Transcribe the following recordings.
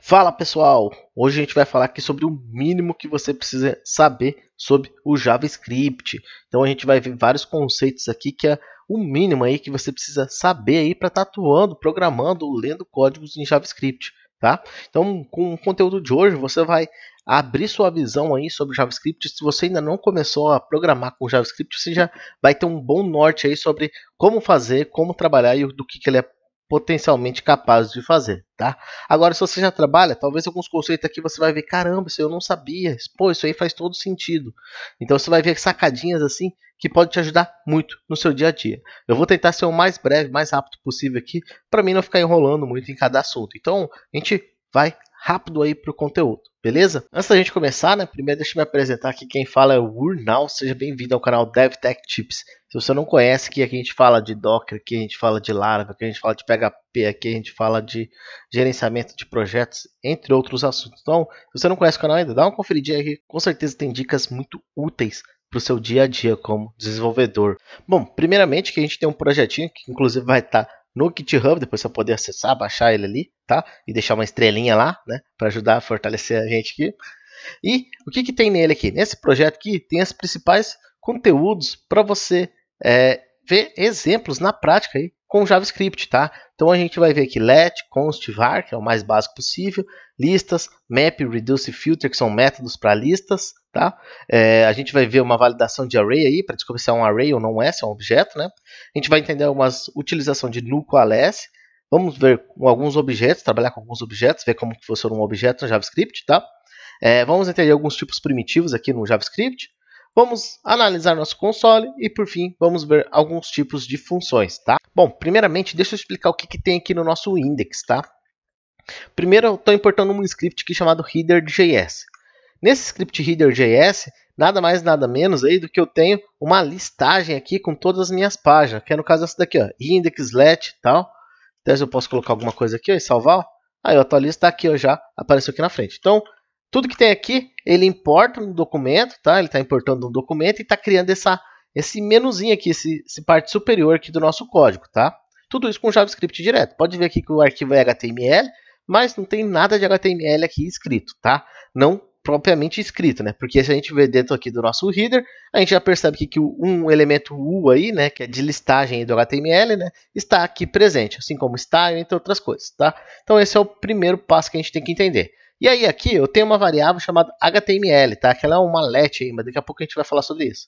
Fala pessoal, hoje a gente vai falar aqui sobre o mínimo que você precisa saber sobre o JavaScript. Então a gente vai ver vários conceitos aqui que é o mínimo aí que você precisa saber aí para estar atuando, programando, lendo códigos em JavaScript, tá? Então com o conteúdo de hoje você vai abrir sua visão aí sobre JavaScript. Se você ainda não começou a programar com JavaScript, você já vai ter um bom norte aí sobre como fazer, como trabalhar e do que ele é potencialmente capaz de fazer, tá? Agora, se você já trabalha, talvez alguns conceitos aqui você vai ver, caramba, isso eu não sabia, pô, isso aí faz todo sentido. Então você vai ver sacadinhas assim que pode te ajudar muito no seu dia a dia. Eu vou tentar ser o mais breve, mais rápido possível aqui, para mim não ficar enrolando muito em cada assunto. Então, a gente vai rápido aí para o conteúdo, beleza? Antes da gente começar, né, primeiro deixa eu me apresentar aqui, quem fala é o Urnal, seja bem-vindo ao canal DevTech Tips. Se você não conhece, aqui a gente fala de Docker, aqui a gente fala de Laravel, aqui a gente fala de PHP, aqui a gente fala de gerenciamento de projetos, entre outros assuntos. Então, se você não conhece o canal ainda, dá uma conferidinha aqui, com certeza tem dicas muito úteis para o seu dia a dia como desenvolvedor. Bom, primeiramente que a gente tem um projetinho que inclusive vai estar no GitHub, depois você vai poder acessar, baixar ele ali, tá? E deixar uma estrelinha lá, né? Para ajudar a fortalecer a gente aqui. E o que tem nele aqui? Nesse projeto aqui tem os principais conteúdos para você ver exemplos na prática aí com JavaScript, tá? Então a gente vai ver aqui let, const, var, que é o mais básico possível, listas, map, reduce e filter, que são métodos para listas, tá? A gente vai ver uma validação de array aí, para descobrir se é um array ou não é, se é um objeto, né? A gente vai entender algumas utilização de null com ls, vamos ver alguns objetos, trabalhar com alguns objetos, ver como que funciona um objeto no JavaScript, tá? Vamos entender alguns tipos primitivos aqui no JavaScript. Vamos analisar nosso console e, por fim, vamos ver alguns tipos de funções, tá? Bom, primeiramente, deixa eu explicar o que tem aqui no nosso index, tá? Primeiro, eu estou importando um script aqui chamado header.js. Nesse script header.js, nada mais, nada menos aí do que eu tenho uma listagem aqui com todas as minhas páginas, que é no caso essa daqui, ó, index, let e tal. Então, eu posso colocar alguma coisa aqui ó, e salvar. Aí, a tua lista está aqui, ó, já apareceu aqui na frente. Então, tudo que tem aqui, ele importa no documento, tá? Ele está importando um documento e está criando esse menuzinho aqui, esse parte superior aqui do nosso código, tá? Tudo isso com JavaScript direto. Pode ver aqui que o arquivo é HTML, mas não tem nada de HTML aqui escrito, tá? Não propriamente escrito, né? Porque se a gente ver dentro aqui do nosso header, a gente já percebe que um elemento U aí, né, que é de listagem do HTML, né, está aqui presente, assim como style, entre outras coisas, tá? Então esse é o primeiro passo que a gente tem que entender. E aí aqui eu tenho uma variável chamada HTML, tá? Que ela é uma let aí, mas daqui a pouco a gente vai falar sobre isso.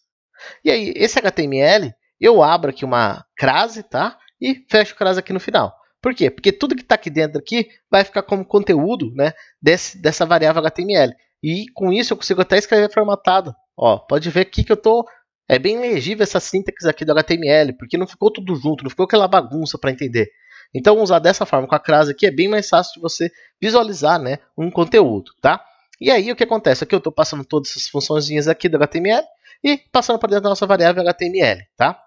E aí esse HTML, eu abro aqui uma crase, tá? E fecho a crase aqui no final. Por quê? Porque tudo que está aqui dentro aqui vai ficar como conteúdo, né, dessa variável HTML. E com isso eu consigo até escrever formatado. Ó, pode ver aqui que eu tô... É bem legível essa síntese aqui do HTML, porque não ficou tudo junto, não ficou aquela bagunça para entender. Então, usar dessa forma com a crase aqui é bem mais fácil de você visualizar, né, um conteúdo, tá? E aí, o que acontece? Aqui eu estou passando todas essas funçõezinhas aqui do HTML e passando para dentro da nossa variável HTML, tá?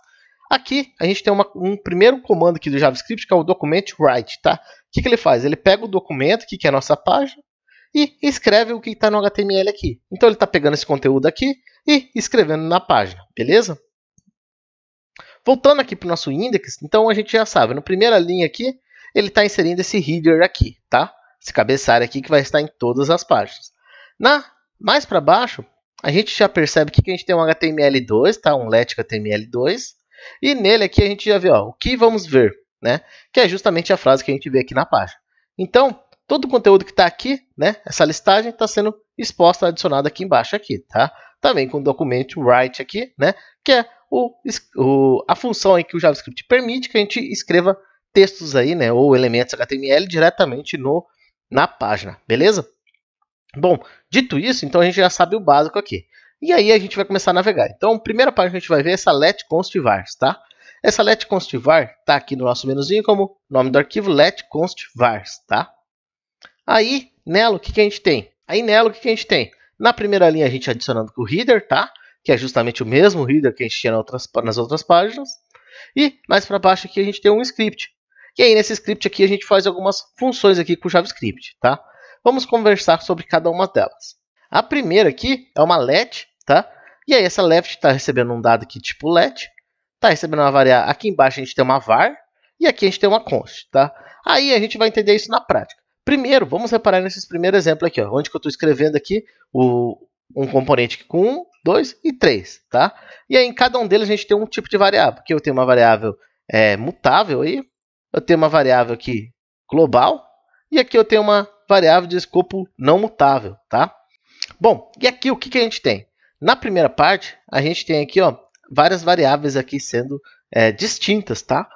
Aqui, a gente tem um primeiro comando aqui do JavaScript, que é o document_write, tá? O que ele faz? Ele pega o documento, que é a nossa página, e escreve o que está no HTML aqui. Então, ele está pegando esse conteúdo aqui e escrevendo na página, beleza? Voltando aqui para o nosso index, então a gente já sabe, na primeira linha aqui, ele está inserindo esse header aqui, tá? Esse cabeçalho aqui que vai estar em todas as páginas. Mais para baixo, a gente já percebe que a gente tem um HTML2, tá? Um let HTML2, e nele aqui a gente já vê ó, o que vamos ver, né? Que é justamente a frase que a gente vê aqui na página. Então, todo o conteúdo que está aqui, né? Essa listagem está sendo exposta, adicionada aqui embaixo, aqui, tá? Também com o documento write aqui, né? Que é a função aí que o JavaScript permite que a gente escreva textos aí, né, ou elementos HTML diretamente na página, beleza? Bom, dito isso, então a gente já sabe o básico aqui. E aí a gente vai começar a navegar. Então, a primeira página que a gente vai ver é essa let const vars, tá? Essa let const var tá aqui no nosso menuzinho como nome do arquivo let const vars, tá? Aí, nela, o que a gente tem? Na primeira linha a gente adicionando com o header, tá? Que é justamente o mesmo header que a gente tinha nas outras páginas. E mais para baixo aqui a gente tem um script. E aí nesse script aqui a gente faz algumas funções aqui com o JavaScript, tá? Vamos conversar sobre cada uma delas. A primeira aqui é uma let, tá? E aí essa let está recebendo um dado aqui tipo let, está recebendo uma variável. Aqui embaixo a gente tem uma var e aqui a gente tem uma const, tá? Aí a gente vai entender isso na prática. Primeiro, vamos reparar nesses primeiros exemplos aqui, ó, onde que eu estou escrevendo aqui um componente com 1, 2 e 3, tá? E aí em cada um deles a gente tem um tipo de variável. Aqui eu tenho uma variável mutável, aí, eu tenho uma variável aqui global, e aqui eu tenho uma variável de escopo não mutável, tá? Bom, e aqui o que a gente tem? Na primeira parte, a gente tem aqui ó, várias variáveis aqui sendo distintas, tá?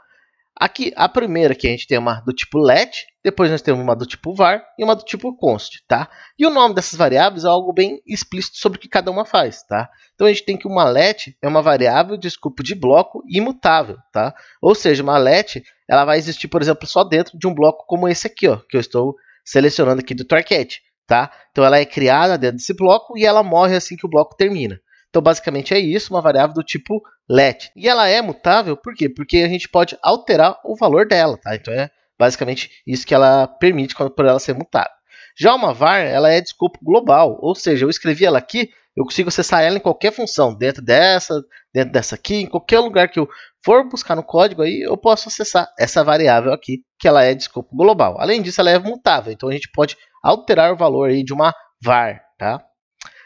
Aqui, a primeira que a gente tem uma do tipo let, depois nós temos uma do tipo var e uma do tipo const, tá? E o nome dessas variáveis é algo bem explícito sobre o que cada uma faz, tá? Então a gente tem que uma let é uma variável de escopo de bloco imutável, tá? Ou seja, uma let ela vai existir, por exemplo, só dentro de um bloco como esse aqui, ó, que eu estou selecionando aqui do Torquete, tá? Então ela é criada dentro desse bloco e ela morre assim que o bloco termina. Então, basicamente é isso, uma variável do tipo let. E ela é mutável, por quê? Porque a gente pode alterar o valor dela, tá? Então, é basicamente isso que ela permite por ela ser mutável. Já uma var, ela é de escopo global, ou seja, eu escrevi ela aqui, eu consigo acessar ela em qualquer função, dentro dessa aqui, em qualquer lugar que eu for buscar no código, aí eu posso acessar essa variável aqui, que ela é de escopo global. Além disso, ela é mutável, então a gente pode alterar o valor aí de uma var, tá?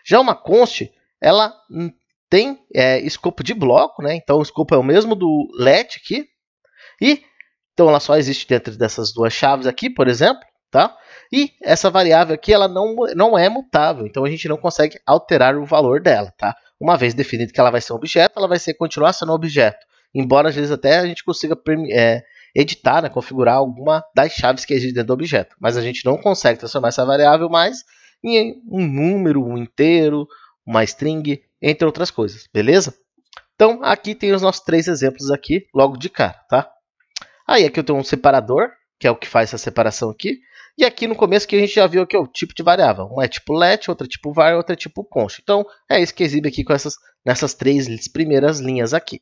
Já uma const, ela tem escopo de bloco, né? Então o escopo é o mesmo do let aqui. E então ela só existe dentro dessas duas chaves aqui, por exemplo, tá? E essa variável aqui ela não é mutável, então a gente não consegue alterar o valor dela, tá? Uma vez definido que ela vai ser um objeto, ela vai continuar sendo um objeto. Embora às vezes até a gente consiga editar, né, configurar alguma das chaves que existem dentro do objeto, mas a gente não consegue transformar essa variável mais em um número, um inteiro, uma string, entre outras coisas, beleza? Então, aqui tem os nossos 3 exemplos aqui, logo de cara, tá? Aí, aqui eu tenho um separador, que é o que faz essa separação aqui. E aqui no começo que a gente já viu aqui o tipo de variável. Uma é tipo let, outra é tipo var, outra é tipo const. Então, é isso que exibe aqui nessas 3 primeiras linhas aqui.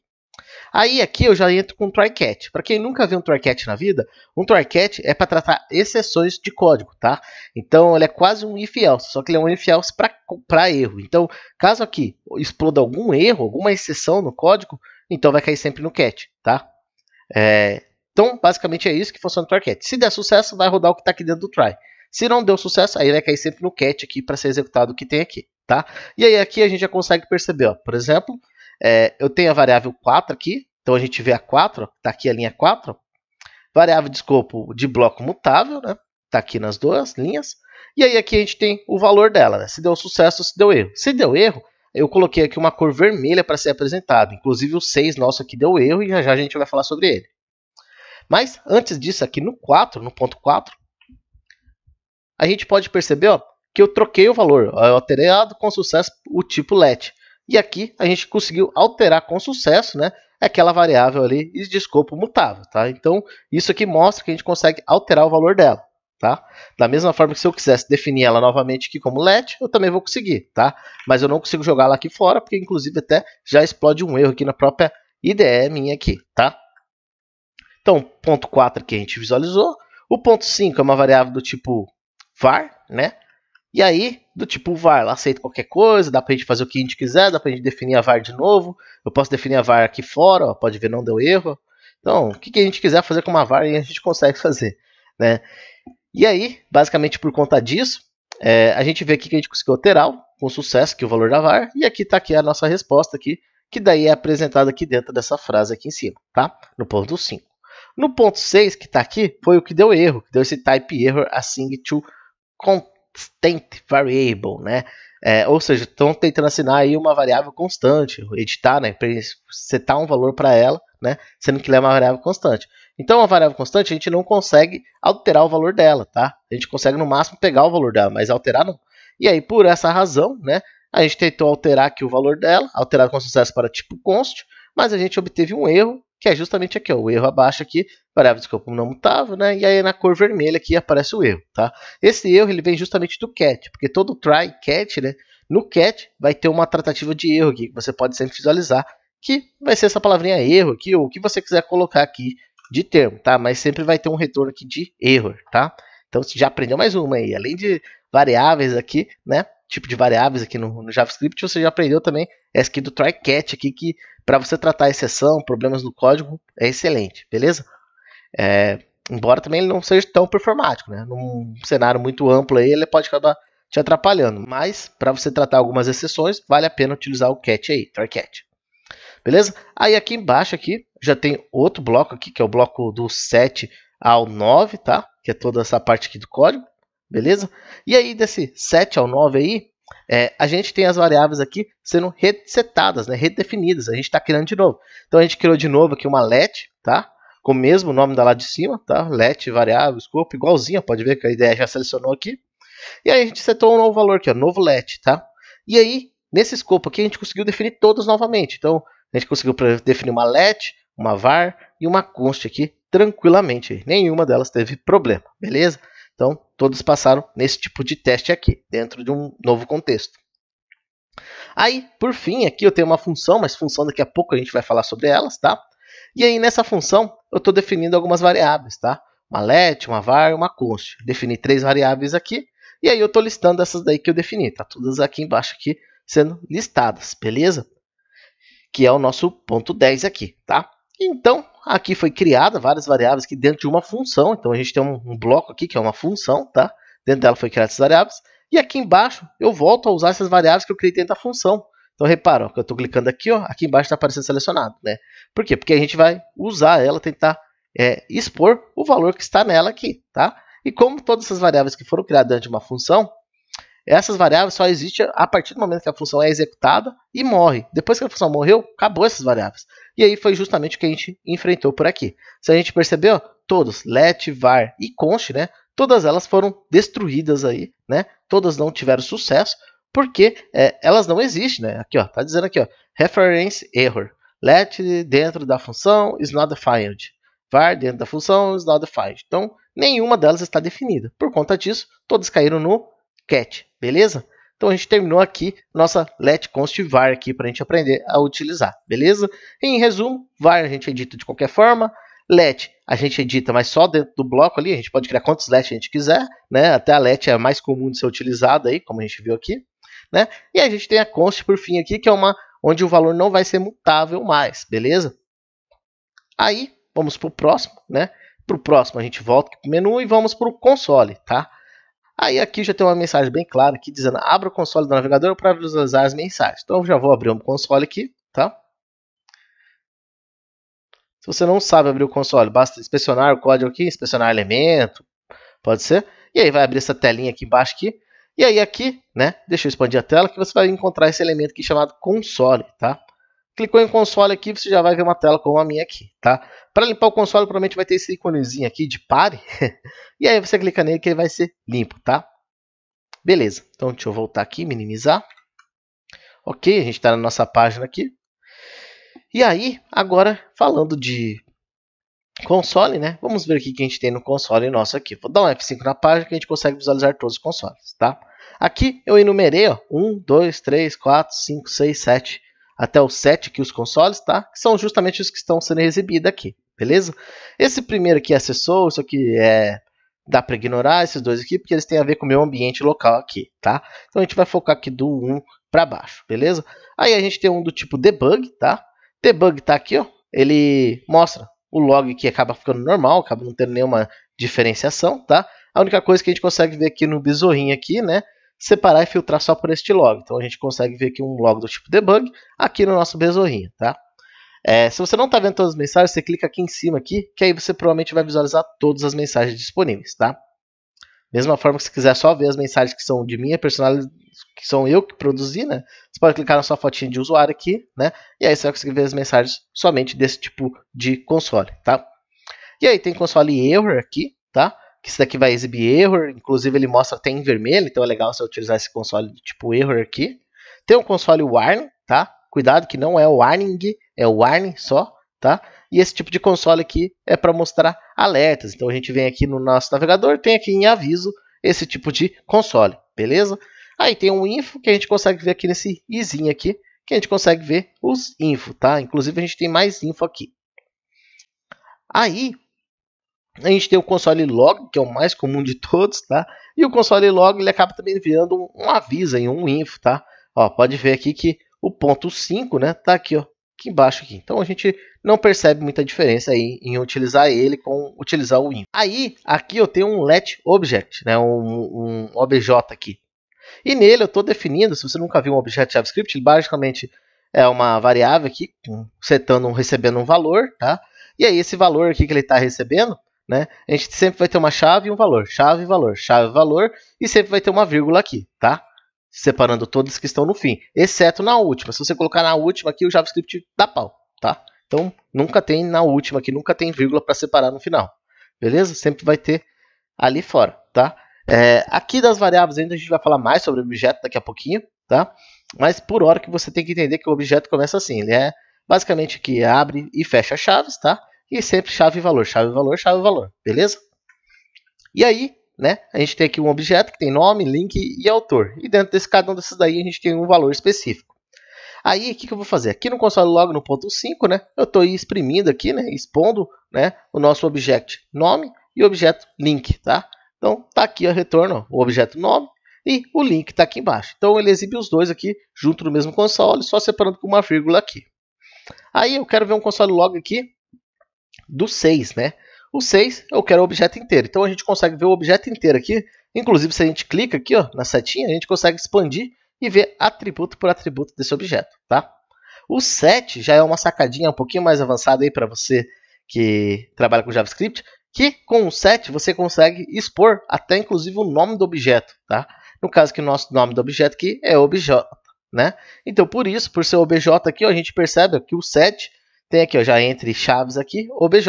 Aí aqui eu já entro com um try catch. Para quem nunca viu um try catch na vida, um try catch é para tratar exceções de código, tá? Então ele é quase um if else, só que ele é um if else para erro. Então, caso aqui exploda algum erro, alguma exceção no código, então vai cair sempre no catch, tá? Então, basicamente é isso que funciona o try catch. Se der sucesso, vai rodar o que está aqui dentro do try. Se não deu sucesso, aí vai cair sempre no catch aqui para ser executado o que tem aqui, tá? E aí aqui a gente já consegue perceber, ó, por exemplo, eu tenho a variável 4 aqui, então a gente vê a 4, está aqui a linha 4, variável de escopo de bloco mutável, né? Está aqui nas duas linhas, e aí aqui a gente tem o valor dela, né? Se deu sucesso, se deu erro. Se deu erro, eu coloquei aqui uma cor vermelha para ser apresentado, inclusive o 6 nosso aqui deu erro e já a gente vai falar sobre ele. Mas antes disso, aqui no 4, no ponto 4, a gente pode perceber ó, que eu troquei o valor, eu alterei com sucesso o tipo let. E aqui a gente conseguiu alterar com sucesso, né, aquela variável ali de escopo mutável, tá? Então isso aqui mostra que a gente consegue alterar o valor dela, tá? Da mesma forma que se eu quisesse definir ela novamente aqui como let, eu também vou conseguir, tá? Mas eu não consigo jogar ela aqui fora, porque inclusive até já explode um erro aqui na própria IDE minha aqui, tá? Então, ponto 4 aqui a gente visualizou. O ponto 5 é uma variável do tipo var, né? E aí, do tipo var, ela aceita qualquer coisa, dá pra gente fazer o que a gente quiser, dá pra gente definir a var de novo. Eu posso definir a var aqui fora, ó, pode ver, não deu erro. Então, o que a gente quiser fazer com uma var, a gente consegue fazer, né? E aí, basicamente por conta disso, a gente vê aqui que a gente conseguiu alterar com sucesso aqui o valor da var. E aqui está aqui a nossa resposta aqui, que daí é apresentada aqui dentro dessa frase aqui em cima, tá? No ponto 5. No ponto 6, que está aqui, foi o que deu erro, que deu esse type error assigned to constant variable, né? Ou seja, estão tentando assinar aí uma variável constante, editar, né? Para setar um valor para ela, né? Sendo que ela é uma variável constante. Então, a variável constante, a gente não consegue alterar o valor dela, tá? A gente consegue, no máximo, pegar o valor dela, mas alterar não. E aí, por essa razão, né? A gente tentou alterar aqui o valor dela, alterar com sucesso para tipo const, mas a gente obteve um erro, que é justamente aqui, ó, o erro abaixo aqui, variável de escopo não mutável, né? E aí na cor vermelha aqui aparece o erro, tá? Esse erro ele vem justamente do catch, porque todo try catch, né? No catch vai ter uma tratativa de erro aqui, que você pode sempre visualizar, que vai ser essa palavrinha erro aqui, ou o que você quiser colocar aqui de termo, tá? Mas sempre vai ter um retorno aqui de error, tá? Então você já aprendeu mais uma aí, além de variáveis aqui, né? Tipo de variáveis aqui no JavaScript, você já aprendeu também essa aqui do try catch aqui, que para você tratar exceção, problemas no código, é excelente, beleza? Embora também ele não seja tão performático, né? Num cenário muito amplo aí, ele pode acabar te atrapalhando. Mas, para você tratar algumas exceções, vale a pena utilizar o cat aí, try cat. Beleza? Aí aqui embaixo aqui, já tem outro bloco aqui, que é o bloco do 7 ao 9, tá? Que é toda essa parte aqui do código, beleza? E aí desse 7 ao 9 aí, a gente tem as variáveis aqui sendo resetadas, né? Redefinidas. A gente está criando de novo. Então a gente criou de novo aqui uma let, tá? Com o mesmo nome da lá de cima, tá? Let, variável, escopo, igualzinha. Pode ver que a ideia já selecionou aqui. E aí a gente setou um novo valor aqui, ó, novo let, tá? E aí, nesse escopo aqui, a gente conseguiu definir todos novamente. Então, a gente conseguiu definir uma let, uma var e uma const aqui tranquilamente. Nenhuma delas teve problema, beleza? Então, todos passaram nesse tipo de teste aqui, dentro de um novo contexto. Aí, por fim, aqui eu tenho uma função, mas função daqui a pouco a gente vai falar sobre elas, tá? E aí, nessa função, eu estou definindo algumas variáveis, tá? Uma let, uma var e uma const. Defini 3 variáveis aqui, e aí eu estou listando essas daí que eu defini, tá? Todas aqui embaixo aqui sendo listadas, beleza? Que é o nosso ponto 10 aqui, tá? Então, aqui foi criada várias variáveis aqui dentro de uma função. Então, a gente tem um bloco aqui que é uma função, tá? Dentro dela foi criada essas variáveis. E aqui embaixo, eu volto a usar essas variáveis que eu criei dentro da função. Então, repara, ó, que eu estou clicando aqui, ó, aqui embaixo está aparecendo selecionado, né? Por quê? Porque a gente vai usar ela, tentar expor o valor que está nela aqui, tá? E como todas essas variáveis que foram criadas dentro de uma função, essas variáveis só existem a partir do momento que a função é executada e morre. Depois que a função morreu, acabou essas variáveis. E aí foi justamente o que a gente enfrentou por aqui. Se a gente percebeu, todos, let, var e const, né? Todas elas foram destruídas aí, né? Todas não tiveram sucesso porque elas não existem, né? Aqui, ó, tá dizendo aqui, ó, reference error. Let dentro da função is not defined. Var dentro da função is not defined. Então, nenhuma delas está definida. Por conta disso, todas caíram no cat, beleza? Então a gente terminou aqui nossa let const var aqui para a gente aprender a utilizar, beleza? Em resumo, var a gente edita de qualquer forma, let a gente edita, mas só dentro do bloco ali, a gente pode criar quantos let a gente quiser, né? Até a let é a mais comum de ser utilizada aí, como a gente viu aqui, né? E a gente tem a const por fim aqui, que é uma onde o valor não vai ser mutável mais, beleza? Aí, vamos para o próximo, né? Para o próximo a gente volta para o menu e vamos para o console, tá? Aí aqui já tem uma mensagem bem clara aqui dizendo abra o console do navegador para visualizar as mensagens. Então eu já vou abrir um console aqui, tá? Se você não sabe abrir o console, basta inspecionar o código aqui, inspecionar elemento, pode ser. E aí vai abrir essa telinha aqui embaixo aqui. E aí aqui, né, deixa eu expandir a tela, que você vai encontrar esse elemento aqui chamado console, tá? Clicou em console aqui, você já vai ver uma tela como a minha aqui, tá? Para limpar o console, provavelmente vai ter esse íconezinho aqui de pare. E aí você clica nele que ele vai ser limpo, tá? Beleza, então deixa eu voltar aqui, minimizar. Ok, a gente está na nossa página aqui. E aí, agora falando de console, né? Vamos ver o que a gente tem no console nosso aqui. Vou dar um F5 na página que a gente consegue visualizar todos os consoles, tá? Aqui eu enumerei, ó, 1, 2, 3, 4, 5, 6, 7, até os 7 aqui os consoles, tá? Que são justamente os que estão sendo exibidos aqui, beleza? Esse primeiro aqui é acessou, isso aqui dá para ignorar esses dois aqui, porque eles têm a ver com o meu ambiente local aqui, tá? Então a gente vai focar aqui do 1 para baixo, beleza? Aí a gente tem um do tipo debug, tá? Debug tá aqui, ó. Ele mostra o log que acaba ficando normal, acaba não tendo nenhuma diferenciação, tá? A única coisa que a gente consegue ver aqui no besorrinho aqui, né? Separar e filtrar só por este log. Então a gente consegue ver aqui um log do tipo debug aqui no nosso besorrinho, tá? Se você não está vendo todas as mensagens, você clica aqui em cima aqui, que aí você provavelmente vai visualizar todas as mensagens disponíveis, tá? Mesma forma que se quiser só ver as mensagens que são de minha personalidade, que são eu que produzi, né? Você pode clicar na sua fotinha de usuário aqui, né? E aí você vai conseguir ver as mensagens somente desse tipo de console, tá? E aí tem console error aqui, tá? Que esse daqui vai exibir error, inclusive ele mostra até em vermelho, então é legal você utilizar esse console do tipo error aqui. Tem um console warning, tá? Cuidado que não é o warning, é o warning só, tá? E esse tipo de console aqui é para mostrar alertas. Então a gente vem aqui no nosso navegador, tem aqui em aviso esse tipo de console, beleza? Aí tem um info que a gente consegue ver aqui nesse izinho aqui, que a gente consegue ver os info, tá? Inclusive a gente tem mais info aqui. Aí a gente tem o console log, que é o mais comum de todos, tá? E o console log ele acaba também enviando um aviso, um info, tá? Ó, pode ver aqui que o ponto 5, né, tá aqui, ó, aqui embaixo aqui. Então a gente não percebe muita diferença aí em utilizar ele com utilizar o INF. Aí aqui eu tenho um let object, né, um obj aqui. E nele eu estou definindo, se você nunca viu um objeto JavaScript, ele basicamente é uma variável aqui, recebendo um valor, tá? E aí esse valor aqui que ele está recebendo, né, a gente sempre vai ter uma chave e um valor, chave, valor, chave, valor, e sempre vai ter uma vírgula aqui, tá? Separando todos que estão no fim, exceto na última. Se você colocar na última aqui, o JavaScript dá pau, tá? Então nunca tem na última aqui, nunca tem vírgula para separar no final, beleza? Sempre vai ter ali fora, tá? Aqui das variáveis ainda a gente vai falar mais sobre o objeto daqui a pouquinho, tá? Mas por hora que você tem que entender que o objeto começa assim, ele é basicamente que abre e fecha chaves, tá? E sempre chave e valor, chave e valor, chave e valor, beleza? E aí, né, a gente tem aqui um objeto que tem nome, link e autor. E dentro desse cada um desses daí a gente tem um valor específico. Aí, o que eu vou fazer? Aqui no console log, no ponto 5, né, eu estou exprimindo aqui, né, expondo, né, o nosso objeto nome e o objeto link, tá? Então, tá aqui o retorno, o objeto nome e o link está aqui embaixo. Então, ele exibe os dois aqui junto no mesmo console, só separando com uma vírgula aqui. Aí, eu quero ver um console log aqui do 6, né? O 6, eu quero o objeto inteiro. Então, a gente consegue ver o objeto inteiro aqui. Inclusive, se a gente clica aqui, ó, na setinha, a gente consegue expandir e ver atributo por atributo desse objeto, tá? O 7 já é uma sacadinha um pouquinho mais avançada aí para você que trabalha com JavaScript, que com o 7 você consegue expor até inclusive o nome do objeto, tá? No caso que o nosso nome do objeto aqui é obj, né? Então, por isso, por ser obj aqui, ó, a gente percebe que o 7 tem aqui, ó, já entre chaves aqui, obj.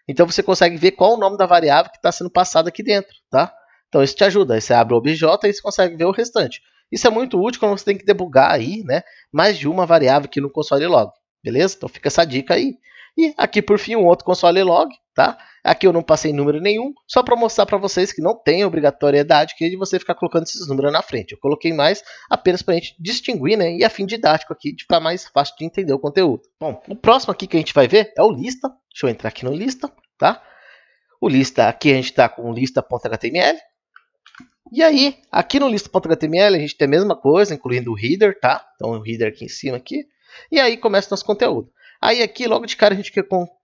Então, você consegue ver qual é o nome da variável que está sendo passada aqui dentro, tá? Então, isso te ajuda. Aí você abre o obj e você consegue ver o restante. Isso é muito útil quando você tem que debugar aí, né, mais de uma variável aqui no console log, beleza? Então, fica essa dica aí. E aqui, por fim, um outro console log, tá? Aqui eu não passei número nenhum, só para mostrar para vocês que não tem obrigatoriedade de você ficar colocando esses números na frente. Eu coloquei mais apenas para a gente distinguir, né, e a fim didático aqui, de ficar mais fácil de entender o conteúdo. Bom, o próximo aqui que a gente vai ver é o lista. Deixa eu entrar aqui no lista, tá? O lista, aqui a gente está com o lista.html. E aí, aqui no lista.html a gente tem a mesma coisa, incluindo o header, tá? Então, o header aqui em cima aqui. E aí começa o nosso conteúdo. Aí aqui, logo de cara, a gente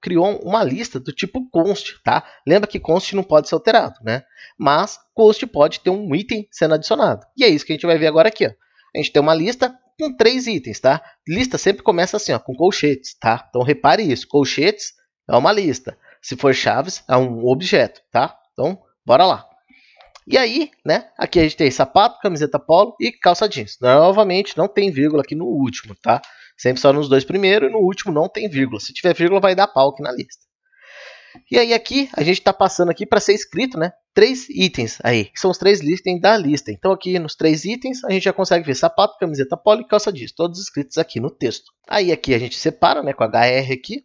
criou uma lista do tipo const, tá? Lembra que const não pode ser alterado, né? Mas const pode ter um item sendo adicionado. E é isso que a gente vai ver agora aqui, ó. A gente tem uma lista com 3 itens, tá? Lista sempre começa assim, ó, com colchetes, tá? Então, repare isso. Colchetes é uma lista. Se for chaves, é um objeto, tá? Então, bora lá. E aí, né, aqui a gente tem sapato, camiseta polo e calça jeans. Novamente, não tem vírgula aqui no último, tá? Sempre só nos dois primeiros e no último não tem vírgula. Se tiver vírgula, vai dar pau aqui na lista. E aí aqui, a gente está passando aqui para ser escrito, né, 3 itens aí, que são os 3 itens da lista. Então aqui nos 3 itens, a gente já consegue ver sapato, camiseta polo e calça jeans, todos escritos aqui no texto. Aí aqui a gente separa, né, com HR aqui.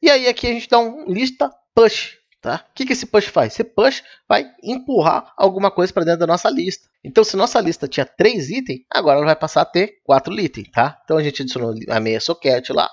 E aí aqui a gente dá um lista push. Tá? O que esse push faz? Esse push vai empurrar alguma coisa para dentro da nossa lista. Então, se nossa lista tinha 3 itens, agora ela vai passar a ter 4 itens. Tá? Então, a gente adicionou a meia socket lá,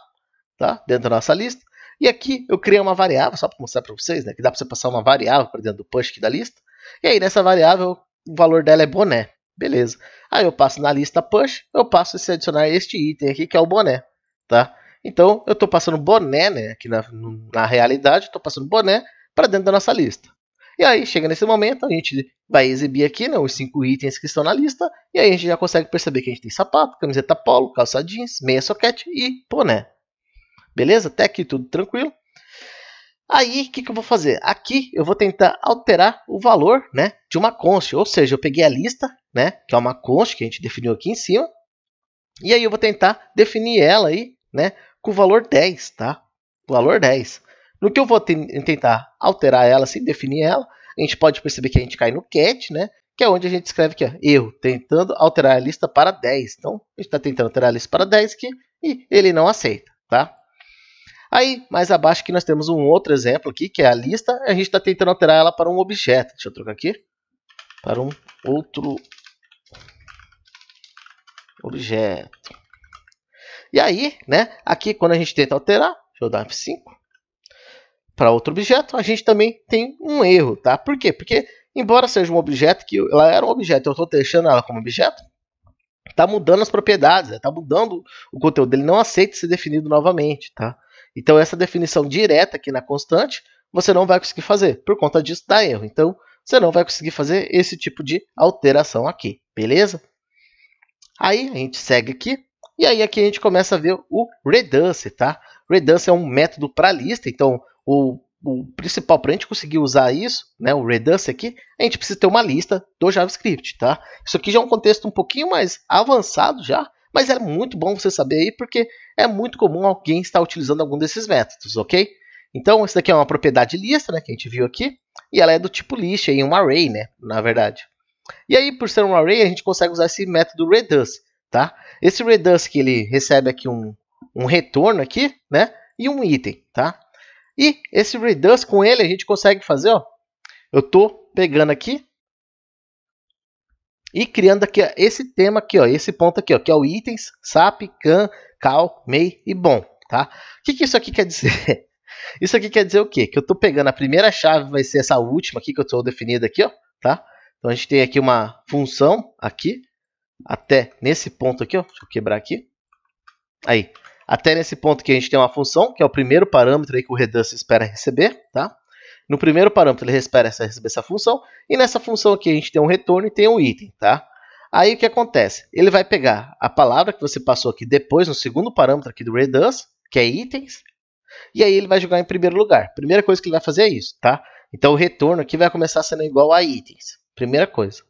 tá? Dentro da nossa lista. E aqui eu criei uma variável, só para mostrar para vocês, né, que dá para você passar uma variável para dentro do push aqui da lista. E aí, nessa variável, o valor dela é boné. Beleza. Aí, eu passo na lista push, eu passo a adicionar este item aqui, que é o boné. Tá? Então, eu estou passando boné, né, aqui na realidade, estou passando boné para dentro da nossa lista. E aí, chega nesse momento, a gente vai exibir aqui, né, os 5 itens que estão na lista, e aí a gente já consegue perceber que a gente tem sapato, camiseta polo, calça jeans, meia soquete e boné. Beleza? Até aqui tudo tranquilo. Aí, o que eu vou fazer? Aqui eu vou tentar alterar o valor, né, de uma const, ou seja, eu peguei a lista, né, que é uma const que a gente definiu aqui em cima, e aí eu vou tentar definir ela aí, né, com o valor 10, tá? O valor 10. No que eu vou tentar alterar ela, assim, definir ela, a gente pode perceber que a gente cai no cat, né? Que é onde a gente escreve aqui, ó, erro, tentando alterar a lista para 10. Então, a gente está tentando alterar a lista para 10 aqui e ele não aceita, tá? Aí, mais abaixo aqui nós temos um outro exemplo aqui, que é a lista. A gente está tentando alterar ela para um objeto. Deixa eu trocar aqui. Para um outro objeto. E aí, né? Aqui, quando a gente tenta alterar, deixa eu dar F5. Para outro objeto, a gente também tem um erro, tá? Por quê? Porque, embora seja um objeto, que ela era um objeto, eu estou deixando ela como objeto, tá mudando as propriedades, tá mudando o conteúdo, ele não aceita ser definido novamente, tá? Então essa definição direta aqui na constante, você não vai conseguir fazer, por conta disso dá erro. Então você não vai conseguir fazer esse tipo de alteração aqui, beleza? Aí a gente segue aqui, e aí aqui a gente começa a ver o Reduce, tá? Reduce é um método para lista, então o principal para a gente conseguir usar isso, né, o Reduce aqui, a gente precisa ter uma lista do JavaScript, tá? Isso aqui já é um contexto um pouquinho mais avançado já, mas é muito bom você saber aí, porque é muito comum alguém estar utilizando algum desses métodos, ok? Então, essa daqui é uma propriedade lista, né, que a gente viu aqui, e ela é do tipo list, aí, um array, né, na verdade. E aí, por ser um array, a gente consegue usar esse método Reduce, tá? Esse Reduce que ele recebe aqui um retorno aqui, né, e um item, tá? E esse Reduce, com ele, a gente consegue fazer, ó, eu estou pegando aqui e criando aqui ó, esse tema aqui, ó, esse ponto aqui, ó, que é o itens, sap, can, cal, may e bom, tá? O que isso aqui quer dizer? Isso aqui quer dizer o quê? Que eu estou pegando a primeira chave, vai ser essa última aqui que eu estou definindo aqui, ó, tá? Então a gente tem aqui uma função aqui, até nesse ponto aqui, ó, deixa eu quebrar aqui. Aí, até nesse ponto que a gente tem uma função, que é o primeiro parâmetro aí que o Reduce espera receber, tá? No primeiro parâmetro ele espera receber essa função, e nessa função aqui a gente tem um retorno e tem um item, tá? Aí o que acontece? Ele vai pegar a palavra que você passou aqui depois, no segundo parâmetro aqui do Reduce, que é itens, e aí ele vai jogar em primeiro lugar. Primeira coisa que ele vai fazer é isso, tá? Então o retorno aqui vai começar sendo igual a itens. Primeira coisa.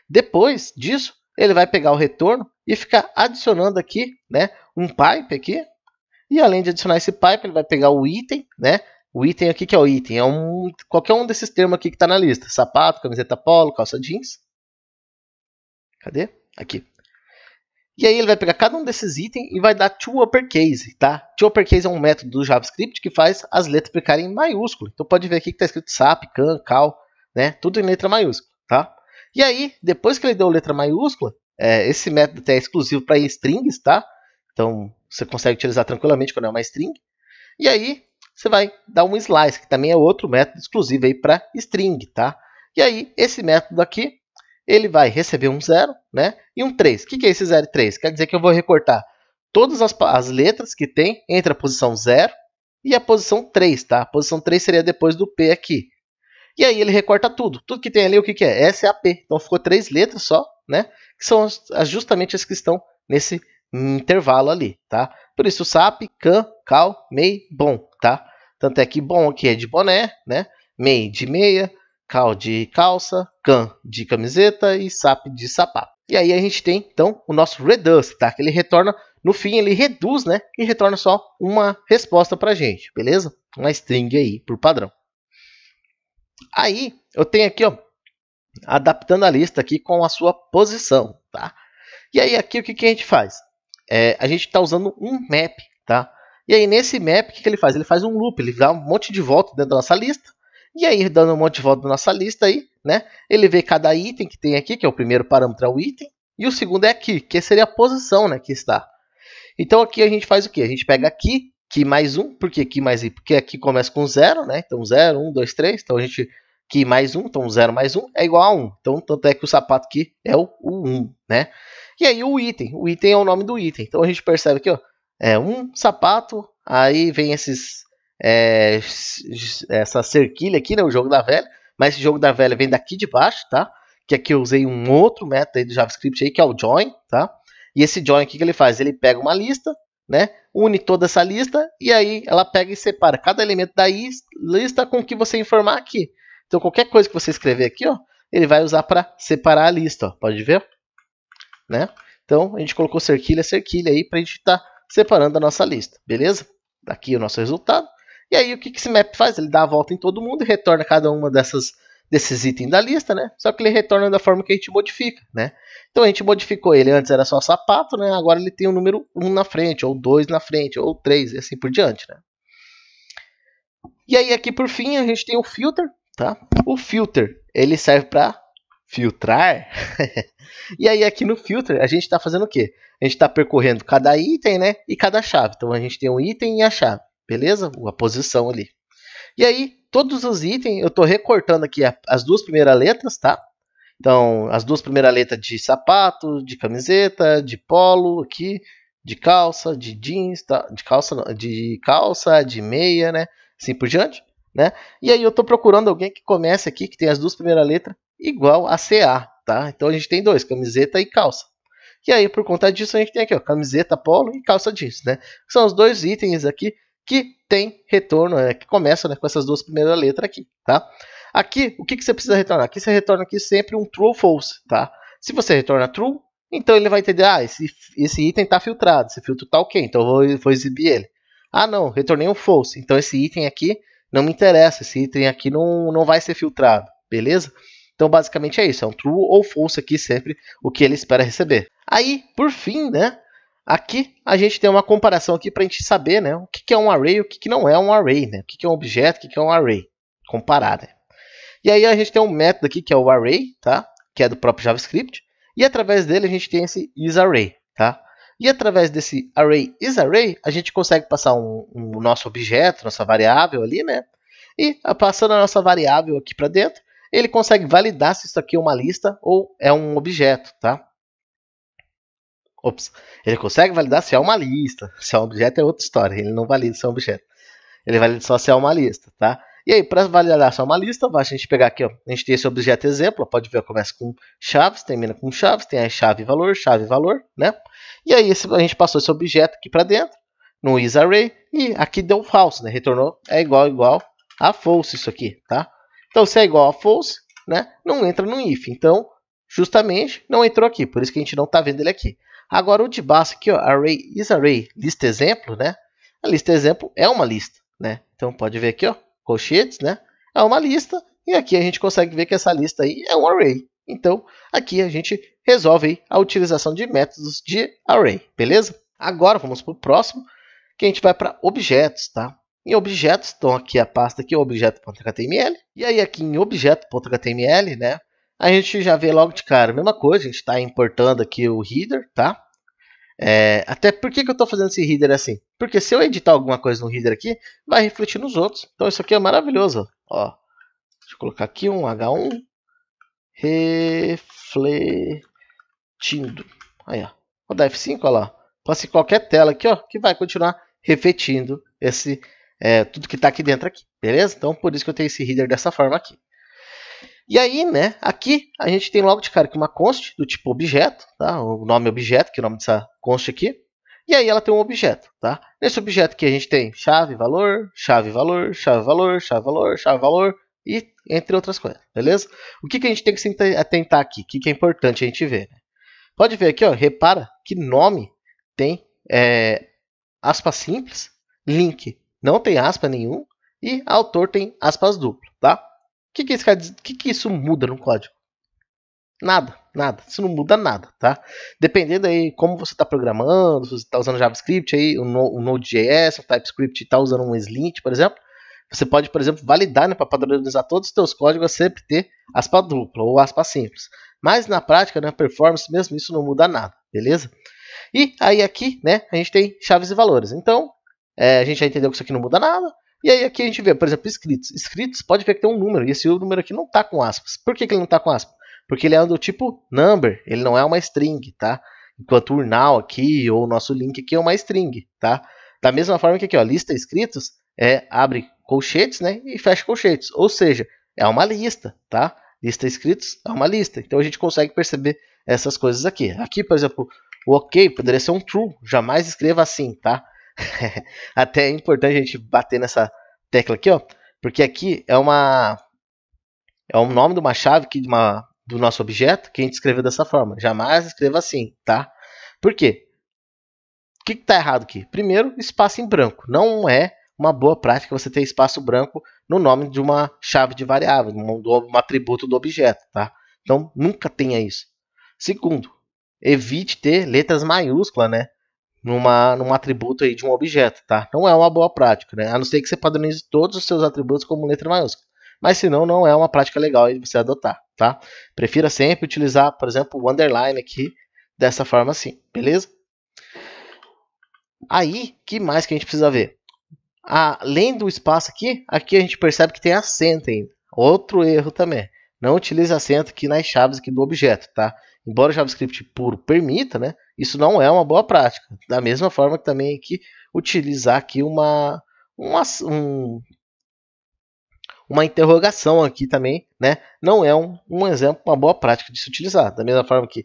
Depois disso, ele vai pegar o retorno e ficar adicionando aqui, né, um pipe aqui. E além de adicionar esse pipe, ele vai pegar o item, né? O item aqui que é o item, é qualquer um desses termos aqui que está na lista. Sapato, camiseta polo, calça jeans. Cadê? Aqui. E aí ele vai pegar cada um desses itens e vai dar toUppercase, tá? toUppercase é um método do JavaScript que faz as letras ficarem em maiúsculo. Então pode ver aqui que está escrito sap, can, cal, né? Tudo em letra maiúscula, tá? E aí, depois que ele deu letra maiúscula, esse método até é exclusivo para strings, tá? Então você consegue utilizar tranquilamente quando é uma string. E aí você vai dar um slice, que também é outro método exclusivo aí para string, tá? E aí esse método aqui, ele vai receber um 0, né? E um 3. O que é esse 0 e 3? Quer dizer que eu vou recortar todas as letras que tem entre a posição 0 e a posição 3, tá? A posição 3 seria depois do P aqui. E aí ele recorta tudo. Tudo que tem ali, o que é? SAP. Então ficou 3 letras só, né? Que são justamente as que estão nesse intervalo ali, tá? Por isso, SAP, can, cal, may, bom, tá? Tanto é que bom aqui é de boné, né? May de meia, cal de calça, can de camiseta e sap de sapato. E aí a gente tem, então, o nosso Reduce, tá? Que ele retorna, no fim, ele reduz, né? E retorna só uma resposta pra gente, beleza? Uma string aí, por padrão. Aí, eu tenho aqui, ó, adaptando a lista aqui com a sua posição, tá? E aí, aqui, o que a gente faz? A gente está usando um map, tá? E aí, nesse map, o que ele faz? Ele faz um loop, ele dá um monte de volta dentro da nossa lista. E aí, dando um monte de volta na nossa lista aí, né? Ele vê cada item que tem aqui, que é o primeiro parâmetro é o item. E o segundo é aqui, que seria a posição, né? Que está. Então, aqui a gente faz o quê? A gente pega aqui, key mais 1. Por que key mais 1? Porque aqui começa com 0, né? Então, 0, 1, 2, 3. Então, a gente... Key mais 1, então 0 mais 1 é igual a 1. Então, tanto é que o sapato aqui é o 1, né? E aí, o item é o nome do item. Então, a gente percebe aqui, ó, um sapato, aí vem essa cerquilha aqui, né? O jogo da velha. Mas esse jogo da velha vem daqui de baixo, tá? Que aqui eu usei um outro método aí do JavaScript aí, que é o join, tá? E esse join, o que ele faz? Ele pega uma lista, né? Une toda essa lista e aí ela pega e separa cada elemento da lista com o que você informar aqui. Então, qualquer coisa que você escrever aqui, ó, ele vai usar para separar a lista, ó, pode ver? Né? Então, a gente colocou cerquilha aí para a gente estar separando a nossa lista, beleza? Aqui o nosso resultado. E aí, o que esse map faz? Ele dá a volta em todo mundo e retorna cada uma desses itens da lista, né? Só que ele retorna da forma que a gente modifica, né? Então, a gente modificou ele. Antes era só sapato, né? Agora ele tem o número 1 na frente, ou 2 na frente, ou 3, e assim por diante, né? E aí, aqui por fim, a gente tem o filter, tá? O filter, ele serve para filtrar. E aí aqui no filter a gente está fazendo o quê? A gente está percorrendo cada item, né? E cada chave. Então a gente tem um item e a chave, beleza? A posição ali. E aí todos os itens eu estou recortando aqui as duas primeiras letras, tá? Então, as duas primeiras letras de sapato, de camiseta, de polo aqui, de calça, de jeans, tá? de calça, de meia, né? Assim por diante, né? E aí eu estou procurando alguém que comece aqui, que tem as duas primeiras letras igual a CA, tá? Então a gente tem dois, camiseta e calça. E aí, por conta disso, a gente tem aqui, ó, camiseta, polo e calça jeans, né? São os dois itens aqui que tem retorno, que começam, né, com essas duas primeiras letras aqui, tá? Aqui, o que você precisa retornar? Aqui você retorna aqui sempre um true ou false, tá? Se você retorna true, então ele vai entender, esse item está filtrado, esse filtro está ok, então eu vou exibir ele. Ah, não, retornei um false, então esse item aqui não me interessa, esse item aqui não vai ser filtrado, beleza? Então, basicamente é isso, é um true ou false aqui sempre o que ele espera receber. Aí, por fim, né, aqui a gente tem uma comparação aqui para a gente saber, né, o que é um array e o que não é um array, né, o que é um objeto, o que é um array, comparar, né. E aí a gente tem um método aqui que é o array, tá, que é do próprio JavaScript, e através dele a gente tem esse isArray, tá. E através desse array isArray, a gente consegue passar um nosso objeto, nossa variável ali, né, e passando a nossa variável aqui para dentro, ele consegue validar se isso aqui é uma lista ou é um objeto, tá? Ops. Ele consegue validar se é uma lista. Se é um objeto é outra história. Ele não valida se é um objeto. Ele valida só se é uma lista, tá? E aí, para validar se é uma lista, basta a gente pegar aqui, ó. A gente tem esse objeto exemplo, pode ver, começa com chaves, termina com chaves, tem a chave valor, né? E aí a gente passou esse objeto aqui para dentro, no isArray, e aqui deu false, né? Retornou é igual a false isso aqui, tá? Então, se é igual a false, né, não entra no if. Então, justamente, não entrou aqui. Por isso que a gente não está vendo ele aqui. Agora, o de baixo aqui, ó, array isArray, lista exemplo, né? A lista exemplo é uma lista, né? Então, pode ver aqui, ó, colchetes, né? É uma lista. E aqui a gente consegue ver que essa lista aí é um array. Então, aqui a gente resolve aí a utilização de métodos de array, beleza? Agora, vamos para o próximo, que a gente vai para objetos, tá? Em objetos, então aqui a pasta aqui, objeto.html. E aí aqui em objeto.html, né, a gente já vê logo de cara a mesma coisa. A gente está importando aqui o header, tá? Até por que eu estou fazendo esse header assim? Porque se eu editar alguma coisa no header aqui, vai refletir nos outros. Então isso aqui é maravilhoso. Ó, deixa eu colocar aqui um H1 refletindo. Aí, ó. Vou dar F5, ó lá. Passe qualquer tela aqui, ó, que vai continuar refletindo esse tudo que está aqui dentro aqui, beleza? Então, por isso que eu tenho esse header dessa forma aqui. E aí, né, aqui a gente tem logo de cara aqui uma const do tipo objeto, tá? O nome objeto, que é o nome dessa const aqui. E aí ela tem um objeto, tá? Nesse objeto aqui a gente tem chave, valor, chave, valor, chave, valor, chave, valor, chave, valor e entre outras coisas, beleza? O que a gente tem que se atentar aqui? O que é importante a gente ver, né? Pode ver aqui, ó, repara que nome tem aspas simples, link não tem aspa nenhum e autor tem aspas duplo, tá? O que isso quer dizer? O que isso muda no código? Nada, nada. Isso não muda nada, tá? Dependendo aí como você está programando, se você está usando JavaScript aí, o Node.js, o TypeScript está usando um Slint, por exemplo, você pode, por exemplo, validar, né, para padronizar todos os seus códigos, sempre ter aspa dupla ou aspa simples. Mas na prática, na performance mesmo, isso não muda nada, beleza? E aí aqui, né, a gente tem chaves e valores. Então, a gente já entendeu que isso aqui não muda nada. E aí aqui a gente vê, por exemplo, escritos. Escritos pode ver que tem um número, e esse número aqui não está com aspas. Por que ele não está com aspas? Porque ele é do tipo number, ele não é uma string, tá? Enquanto o now aqui, ou o nosso link aqui é uma string, tá? Da mesma forma que aqui, ó, lista escritos, abre colchetes, né, e fecha colchetes. Ou seja, é uma lista, tá? Lista escritos é uma lista. Então a gente consegue perceber essas coisas aqui. Aqui, por exemplo, o ok poderia ser um true, jamais escreva assim, tá? Até é importante a gente bater nessa tecla aqui, ó, porque aqui é o nome de uma chave aqui do nosso objeto que a gente escreveu dessa forma. Jamais escreva assim, tá? Por quê? O que está errado aqui? Primeiro, espaço em branco. Não é uma boa prática você ter espaço branco no nome de uma chave de variável, um atributo do objeto, tá? Então, nunca tenha isso. Segundo, evite ter letras maiúsculas, né, num atributo aí de um objeto, tá? Não é uma boa prática, né? A não ser que você padronize todos os seus atributos como letra maiúscula. Mas senão não é uma prática legal de você adotar, tá? Prefira sempre utilizar, por exemplo, o underline aqui dessa forma assim, beleza? Aí, que mais que a gente precisa ver? Além do espaço aqui a gente percebe que tem acento ainda. Outro erro também. não utilize acento aqui nas chaves aqui do objeto, tá? Embora o JavaScript puro permita, né, isso não é uma boa prática. Da mesma forma que também aqui utilizar aqui uma interrogação aqui também, né, não é um exemplo, uma boa prática de se utilizar. Da mesma forma que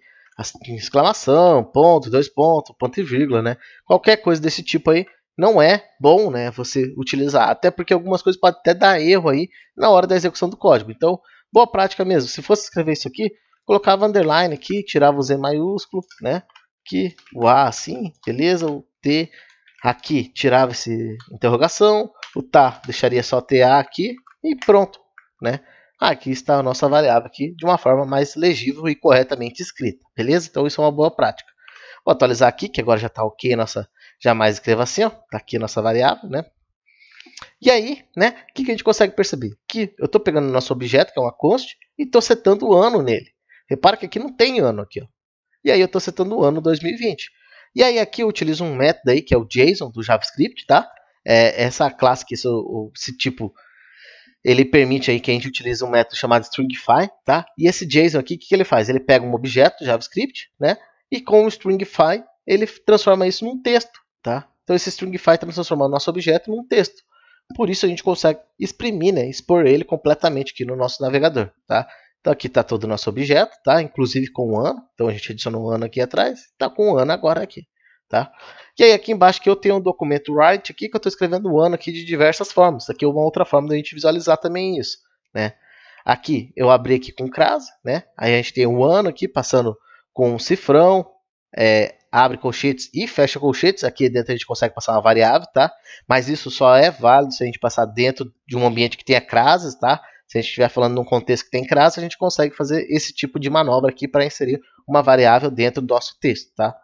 exclamação, ponto, dois pontos, ponto e vírgula, né, qualquer coisa desse tipo aí não é bom, né, você utilizar, até porque algumas coisas podem até dar erro aí na hora da execução do código. Então, boa prática mesmo. Se fosse escrever isso aqui, colocava underline aqui, tirava o Z maiúsculo, né, aqui o A assim, beleza, o T aqui tirava esse interrogação, o tá deixaria só TA aqui e pronto, né? Aqui está a nossa variável aqui de uma forma mais legível e corretamente escrita, beleza? Então isso é uma boa prática. Vou atualizar aqui, que agora já está ok, jamais escreva assim, ó, tá aqui a nossa variável, né? E aí, né, o que a gente consegue perceber? Que eu estou pegando o nosso objeto, que é uma const, e estou setando o ano nele. Repara que aqui não tem ano aqui, ó. E aí eu estou setando o ano 2020. E aí aqui eu utilizo um método aí, que é o JSON do JavaScript, tá? Essa classe, esse tipo, ele permite aí que a gente utilize um método chamado stringify, tá? E esse JSON aqui, o que ele faz? Ele pega um objeto JavaScript, né? E com o stringify, ele transforma isso num texto, tá? Então esse stringify está transformando o nosso objeto num texto. Por isso a gente consegue exprimir, né? Expor ele completamente aqui no nosso navegador, tá? Então aqui está todo o nosso objeto, tá? Inclusive com o ano. Então a gente adicionou um ano aqui atrás, está com o ano agora aqui, tá? E aí aqui embaixo que eu tenho um documento write aqui que eu estou escrevendo o ano aqui de diversas formas. Isso aqui é uma outra forma da gente visualizar também isso, né? Aqui eu abri aqui com crase, né? Aí a gente tem o ano aqui passando com um cifrão, abre colchetes e fecha colchetes. Aqui dentro a gente consegue passar uma variável, tá? Mas isso só é válido se a gente passar dentro de um ambiente que tenha crases, tá? Se a gente estiver falando num contexto que tem crase, a gente consegue fazer esse tipo de manobra aqui para inserir uma variável dentro do nosso texto, tá?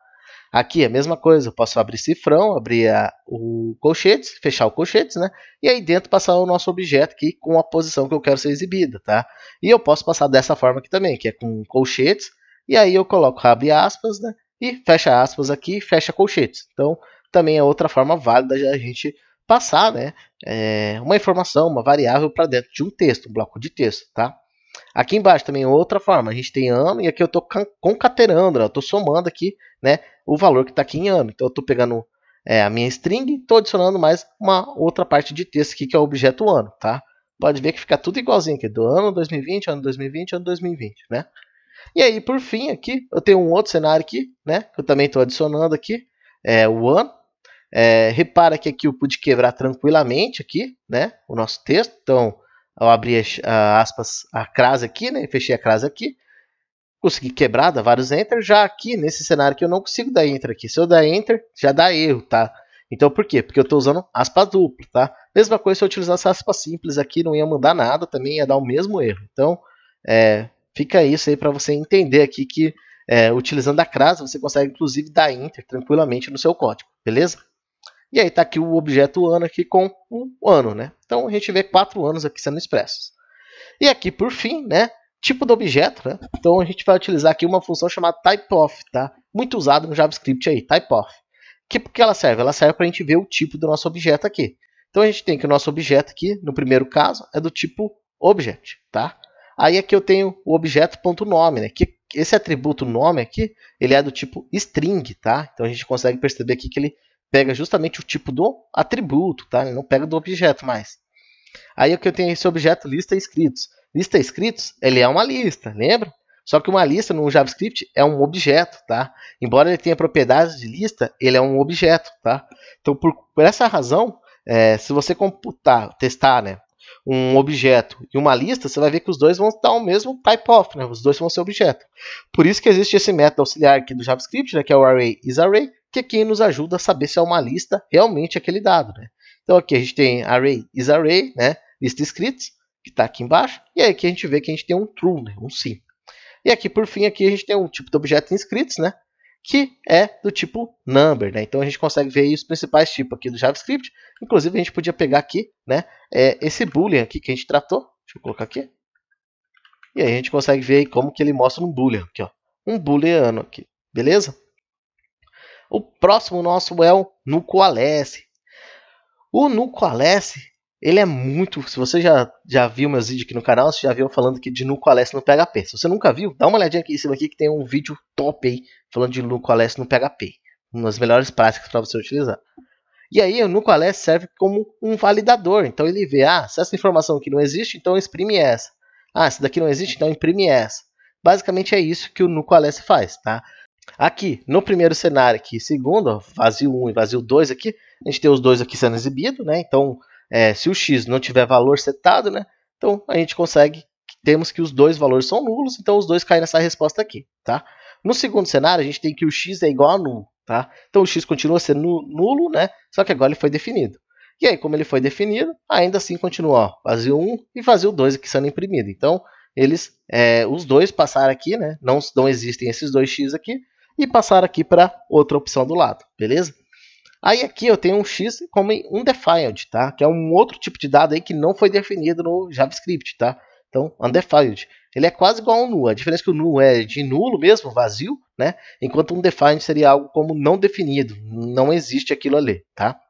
Aqui a mesma coisa, eu posso abrir cifrão, abrir o colchetes, fechar o colchetes, né? E aí dentro passar o nosso objeto aqui com a posição que eu quero ser exibida, tá? E eu posso passar dessa forma aqui também, que é com colchetes, e aí eu coloco abre aspas, né? E fecha aspas aqui, fecha colchetes. Então também é outra forma válida de a gente passar, né, uma informação, uma variável para dentro de um texto, um bloco de texto, tá? Aqui embaixo também outra forma, a gente tem ano e aqui eu estou concatenando, né? Eu estou somando aqui, né, o valor que está aqui em ano. Então eu estou pegando a minha string e estou adicionando mais uma outra parte de texto aqui que é o objeto ano, tá? Pode ver que fica tudo igualzinho aqui, do ano 2020, ano 2020, ano 2020, né? E aí por fim aqui eu tenho um outro cenário aqui, né, que eu também estou adicionando aqui, o ano. Repara que aqui eu pude quebrar tranquilamente aqui, né, o nosso texto. Então, eu abri a crase aqui, né, fechei a crase aqui, consegui quebrar, dar vários enter. Já aqui, nesse cenário aqui, eu não consigo dar enter aqui. Se eu der enter, já dá erro, tá? Então, por quê? Porque eu estou usando aspas duplas, tá? Mesma coisa se eu utilizasse aspas simples aqui, não ia mudar nada, também ia dar o mesmo erro. Então, fica isso aí para você entender aqui que, utilizando a crase, você consegue, inclusive, dar enter tranquilamente no seu código, beleza? E aí está aqui o objeto ano aqui com um ano, né? Então a gente vê 4 anos aqui sendo expressos. E aqui por fim, né? Tipo do objeto, né? Então a gente vai utilizar aqui uma função chamada typeof, tá? Muito usada no JavaScript aí, typeof. Por que ela serve? Ela serve para a gente ver o tipo do nosso objeto aqui. Então a gente tem que o nosso objeto aqui, no primeiro caso, é do tipo object, tá? Aí aqui eu tenho o objeto.nome, né? Que esse atributo nome aqui, ele é do tipo string, tá? Então a gente consegue perceber aqui que ele pega justamente o tipo do atributo, tá? Ele não pega do objeto mais. Aí aqui eu tenho esse objeto lista inscritos. Lista inscritos, ele é uma lista, lembra? Só que uma lista no JavaScript é um objeto, tá? Embora ele tenha propriedades de lista, ele é um objeto, tá? Então por essa razão, se você testar, né, um objeto e uma lista, você vai ver que os dois vão dar o mesmo typeof, né? Os dois vão ser objeto. Por isso que existe esse método auxiliar aqui do JavaScript, né, que é o array_isArray, que aqui nos ajuda a saber se é uma lista realmente aquele dado, né? Então aqui a gente tem array_isArray, né? Lista inscritos, que está aqui embaixo, e aí aqui a gente vê que a gente tem um true, né? Um sim. E aqui por fim aqui a gente tem um tipo de objeto inscritos, né? Que é do tipo number, né? Então a gente consegue ver aí os principais tipos aqui do JavaScript. Inclusive a gente podia pegar aqui, né, esse boolean aqui que a gente tratou. Deixa eu colocar aqui. E aí a gente consegue ver aí como que ele mostra um boolean aqui, ó. Um booleano aqui, beleza? O próximo nosso é o nucoalesce. O nucoalesce ele é muito... Se você já viu meus vídeos aqui no canal, você já viu falando aqui de NuCoalesce no PHP. Se você nunca viu, dá uma olhadinha aqui em cima aqui que tem um vídeo top aí falando de NuCoalesce no PHP. Uma das melhores práticas para você utilizar. E aí o NuCoalesce serve como um validador. Então ele vê, se essa informação aqui não existe, então exprime essa. Essa daqui não existe, então imprime essa. Basicamente é isso que o NuCoalesce faz, tá? Aqui, no primeiro cenário aqui, segundo, ó, vazio 1 e vazio 2 aqui, a gente tem os dois aqui sendo exibidos, né? Então, se o x não tiver valor setado, né? Então a gente consegue, temos que os dois valores são nulos, então os dois caem nessa resposta aqui, tá? No segundo cenário, a gente tem que o x é igual a nulo, tá? Então o x continua sendo nulo, né? Só que agora ele foi definido. E aí, como ele foi definido, ainda assim continua, ó, vazio 1 e vazio 2 aqui sendo imprimido. Então, os dois passaram aqui, né? Não existem esses dois x aqui, e passaram aqui para outra opção do lado, beleza? Aí aqui eu tenho um x como undefined, tá? Que é um outro tipo de dado aí que não foi definido no JavaScript, tá? Então, undefined. Ele é quase igual ao null. A diferença é que o null é de nulo mesmo, vazio, né? Enquanto undefined seria algo como não definido. Não existe aquilo ali, tá?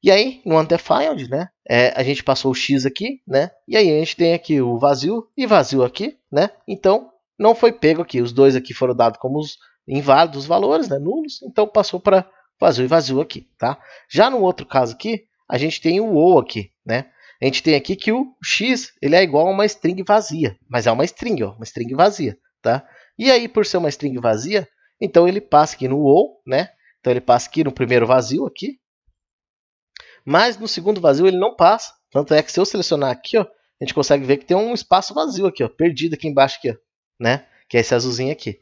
E aí, no undefined, né? A gente passou o x aqui, né? E aí a gente tem aqui o vazio e vazio aqui, né? Então, não foi pego aqui. Os dois aqui foram dados como os inválidos valores, né? Nulos. Então, passou para vazio e vazio aqui, tá? Já no outro caso aqui, a gente tem o ou aqui, né? A gente tem aqui que o x ele é igual a uma string vazia, mas é uma string, ó, uma string vazia, tá? E aí, por ser uma string vazia, então ele passa aqui no ou, né? Então ele passa aqui no primeiro vazio aqui, mas no segundo vazio ele não passa. Tanto é que se eu selecionar aqui, ó, a gente consegue ver que tem um espaço vazio aqui, ó, perdido aqui embaixo aqui, ó, né? Que é esse azulzinho aqui.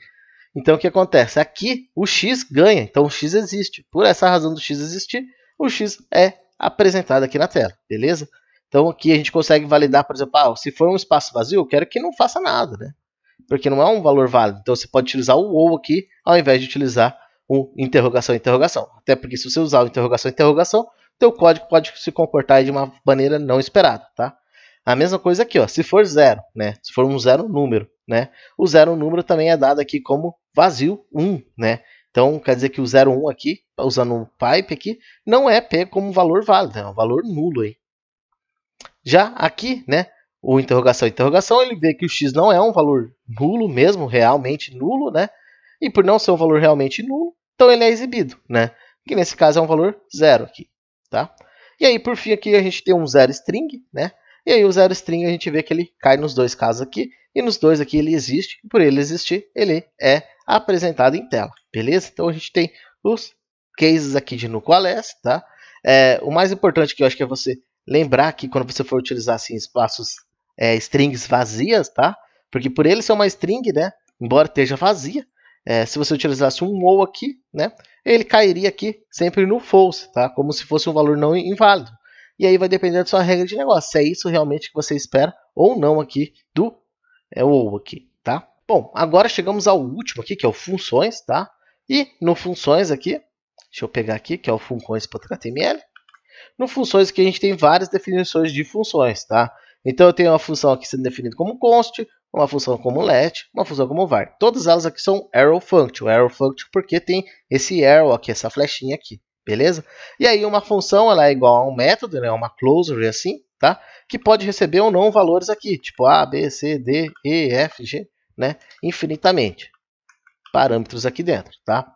Então, o que acontece? Aqui, o x ganha. Então, o x existe. Por essa razão do x existir, o x é apresentado aqui na tela. Beleza? Então, aqui a gente consegue validar, por exemplo, se for um espaço vazio, eu quero que não faça nada, né? Porque não é um valor válido. Então, você pode utilizar o ou aqui, ao invés de utilizar o interrogação, interrogação. Até porque, se você usar o interrogação, interrogação, teu código pode se comportar de uma maneira não esperada, tá? A mesma coisa aqui, ó, se for zero, né? Se for um zero número, né? O zero número também é dado aqui como vazio 1, né? Então, quer dizer que o 01 aqui, usando o pipe aqui, não é pego como um valor válido, é um valor nulo aí. Já aqui, né, o interrogação, interrogação, ele vê que o x não é um valor nulo mesmo, realmente nulo, né? E por não ser um valor realmente nulo, então ele é exibido, né? Que nesse caso é um valor zero aqui, tá? E aí, por fim, aqui a gente tem um zero string, né? E aí o zero string a gente vê que ele cai nos dois casos aqui, e nos dois aqui ele existe, e por ele existir, ele é apresentado em tela, beleza? Então a gente tem os cases aqui de NuCoalesce, tá? O mais importante que eu acho que é você lembrar que quando você for utilizar assim, espaços strings vazias, tá? Porque por ele ser uma string, né? Embora esteja vazia, se você utilizasse um ou aqui, né? Ele cairia aqui sempre no false, tá? Como se fosse um valor não inválido. E aí vai depender da sua regra de negócio, se é isso realmente que você espera ou não aqui do ou aqui, tá? Bom, agora chegamos ao último aqui, que é o funções, tá? E no funções aqui, deixa eu pegar aqui, que é o funções.html. No funções aqui a gente tem várias definições de funções, tá? Então eu tenho uma função aqui sendo definida como const, uma função como let, uma função como var. Todas elas aqui são arrow function porque tem esse arrow aqui, essa flechinha aqui. Beleza? E aí uma função ela é igual a um método, né, uma closure assim, tá? Que pode receber ou não valores aqui, tipo A, B, C, D, E, F, G, né? Infinitamente. Parâmetros aqui dentro, tá?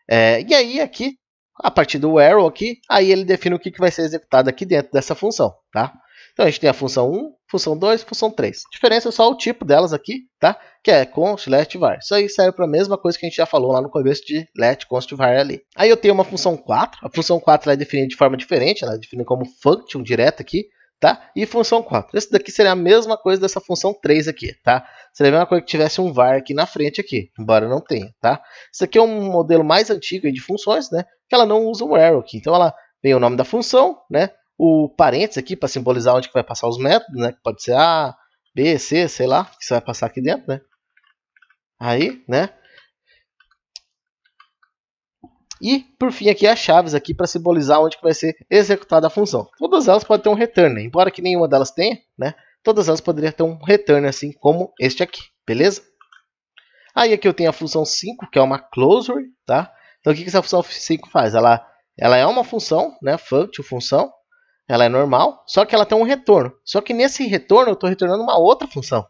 E aí aqui, a partir do arrow aqui, aí ele define o que vai ser executado aqui dentro dessa função, tá? Então a gente tem a função 1, função 2, função 3. A diferença é só o tipo delas aqui, tá? Que é const, let, var. Isso aí serve para a mesma coisa que a gente já falou lá no começo de let, const, var ali. Aí eu tenho uma função 4. A função 4 ela é definida de forma diferente, ela é definida como function direto aqui, tá? E função 4. Esse daqui seria a mesma coisa dessa função 3 aqui, tá? Seria a mesma coisa que tivesse um var aqui na frente aqui, embora não tenha, tá? Isso aqui é um modelo mais antigo de funções, né? Que ela não usa o arrow aqui. Então ela vem o nome da função, né? O parênteses aqui para simbolizar onde que vai passar os métodos, né? Que pode ser A, B, C, sei lá, que você vai passar aqui dentro, né? Aí, né? E, por fim, aqui as chaves aqui para simbolizar onde que vai ser executada a função. Todas elas podem ter um return, né? Embora que nenhuma delas tenha, né? Todas elas poderiam ter um return assim como este aqui, beleza? Aí aqui eu tenho a função 5, que é uma closure, tá? Então o que essa função 5 faz? Ela é uma função, né? Function, função. ela é normal, só que ela tem um retorno. Só que nesse retorno eu estou retornando uma outra função.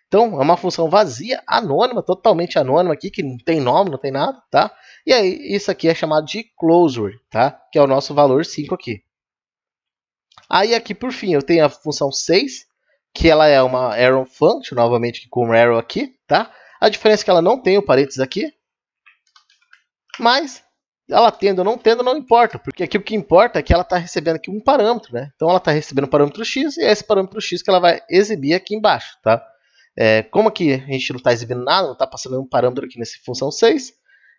Então, é uma função vazia, anônima, totalmente anônima aqui, que não tem nome, não tem nada, tá? E aí, isso aqui é chamado de closure, tá? Que é o nosso valor 5 aqui. Aí, aqui, por fim, eu tenho a função 6, que ela é uma arrow function, novamente com arrow aqui, tá? A diferença é que ela não tem o parênteses aqui, mas ela tendo ou não tendo, não importa, porque aqui o que importa é que ela está recebendo aqui um parâmetro, né? Então, ela está recebendo um parâmetro x, e é esse parâmetro x que ela vai exibir aqui embaixo, tá? Como aqui a gente não está exibindo nada, não está passando um parâmetro aqui nessa função 6,